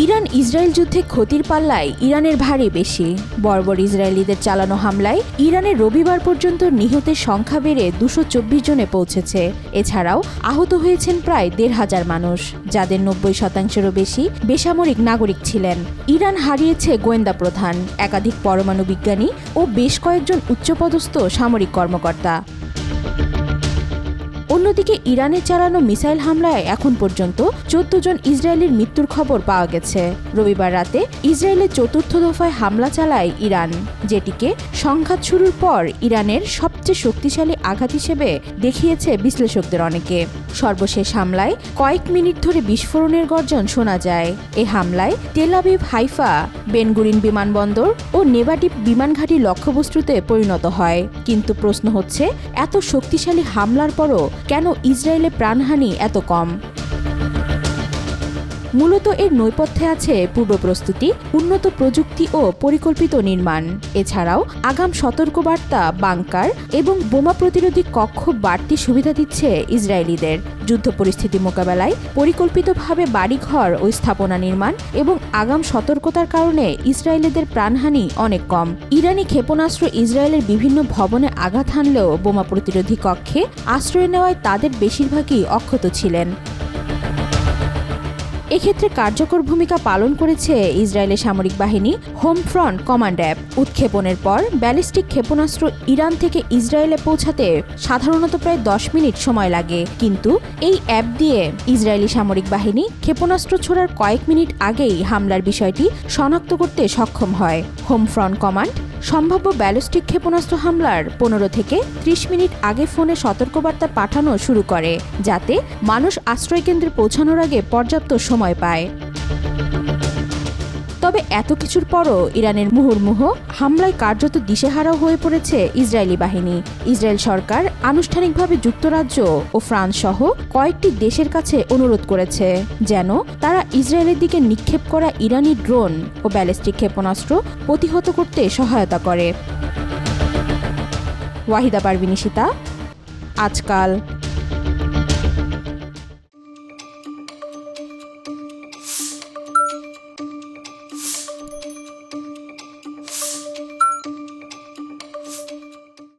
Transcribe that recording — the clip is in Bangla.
ইরান ইসরায়েল যুদ্ধে ক্ষতির পাল্লায় ইরানের ভারী বেশি। বর্বর ইসরায়েলিদের চালানো হামলায় ইরানের রবিবার পর্যন্ত নিহতের সংখ্যা বেড়ে 224 জনে পৌঁছেছে। এছাড়াও আহত হয়েছেন প্রায় 1,500 মানুষ, যাদের 90% বেশি বেসামরিক নাগরিক ছিলেন। ইরান হারিয়েছে গোয়েন্দা প্রধান, একাধিক পরমাণু বিজ্ঞানী ও বেশ কয়েকজন উচ্চপদস্থ সামরিক কর্মকর্তা। অন্যদিকে ইরানে চালানো মিসাইল হামলায় এখন পর্যন্ত 14 জন ইসরায়েলির মৃত্যুর খবর পাওয়া গেছে। রবিবার রাতে ইসরায়েলের চতুর্থ দফায় হামলা চালায় ইরান, যেটিকে সংঘাত শুরুর পর ইরানের সবচেয়ে শক্তিশালী আঘাত হিসেবে দেখিয়েছে বিশ্লেষকদের অনেকে। সর্বশেষ হামলায় কয়েক মিনিট ধরে বিস্ফোরণের গর্জন শোনা যায়। এ হামলায় তেল আবিব, হাইফা, বেনগুরিন বিমানবন্দর ও নেভাটিভ বিমানঘাঁটি লক্ষ্যবস্তুতে পরিণত হয়। কিন্তু প্রশ্ন হচ্ছে, এত শক্তিশালী হামলার পরও কেন ইসরায়েলে প্রাণহানি এত কম? মূলত এর নেপথ্যে আছে পূর্ব প্রস্তুতি, উন্নত প্রযুক্তি ও পরিকল্পিত নির্মাণ। এছাড়াও আগাম সতর্কবার্তা, বাংকার এবং বোমা প্রতিরোধী কক্ষ বাড়তি সুবিধা দিচ্ছে ইসরায়েলিদের। যুদ্ধ পরিস্থিতি মোকাবেলায় পরিকল্পিতভাবে বাড়িঘর ও স্থাপনা নির্মাণ এবং আগাম সতর্কতার কারণে ইসরায়েলিদের প্রাণহানি অনেক কম। ইরানি ক্ষেপণাস্ত্র ইসরায়েলের বিভিন্ন ভবনে আঘাত হানলেও বোমা প্রতিরোধী কক্ষে আশ্রয় নেওয়ায় তাদের বেশিরভাগই অক্ষত ছিলেন। এক্ষেত্রে কার্যকর ভূমিকা পালন করেছে ইসরায়েলের সামরিক বাহিনী হোম ফ্রন্ট কমান্ড অ্যাপ। উৎক্ষেপণের পর ব্যালিস্টিক ক্ষেপণাস্ত্র ইরান থেকে ইসরায়েলে পৌঁছাতে সাধারণত প্রায় 10 মিনিট সময় লাগে, কিন্তু এই অ্যাপ দিয়ে ইসরায়েলি সামরিক বাহিনী ক্ষেপণাস্ত্র ছোড়ার কয়েক মিনিট আগেই হামলার বিষয়টি শনাক্ত করতে সক্ষম হয়। হোম ফ্রন্ট কমান্ড সম্ভাব্য ব্যালিস্টিক ক্ষেপণাস্ত্র হামলার 15 থেকে 30 মিনিট আগে ফোনে সতর্কবার্তা পাঠানো শুরু করে, যাতে মানুষ আশ্রয়কেন্দ্রে পৌঁছানোর আগে পর্যাপ্ত সময় পায়। তবে এত কিছুর পরও ইরানের মুহুর্মুহু হামলায় কার্যত দিশেহারা হয়ে পড়েছে ইসরায়েলি বাহিনী। ইসরায়েল সরকার আনুষ্ঠানিকভাবে যুক্তরাজ্য ও ফ্রান্স সহ কয়েকটি দেশের কাছে অনুরোধ করেছে যেন তারা ইসরায়েলের দিকে নিক্ষেপ করা ইরানি ড্রোন ও ব্যালিস্টিক ক্ষেপণাস্ত্র প্রতিহত করতে সহায়তা করে। ওয়াহিদা পারভিন, আজকাল।